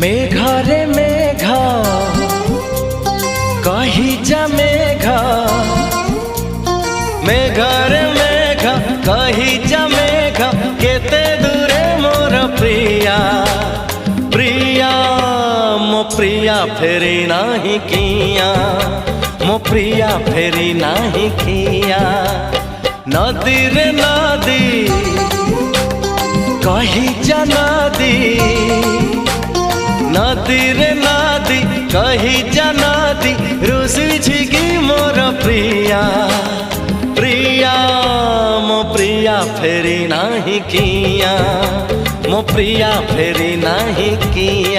मेघरे मेघ कही जा मेघ, मेघरे मेघ कही जा मेघ, केते दूरे मोर प्रिया प्रिया मो प्रिया फेरी नाही किया, मो प्रिया फेरी नाही किया। नदी रे नदी कही जा नदी, नदी रे नदी कही जा नदी, रुसी छिगी मोर प्रिया प्रिया मो प्रिया फेरी नाही किया, मो प्रिया फेरी नाही किया।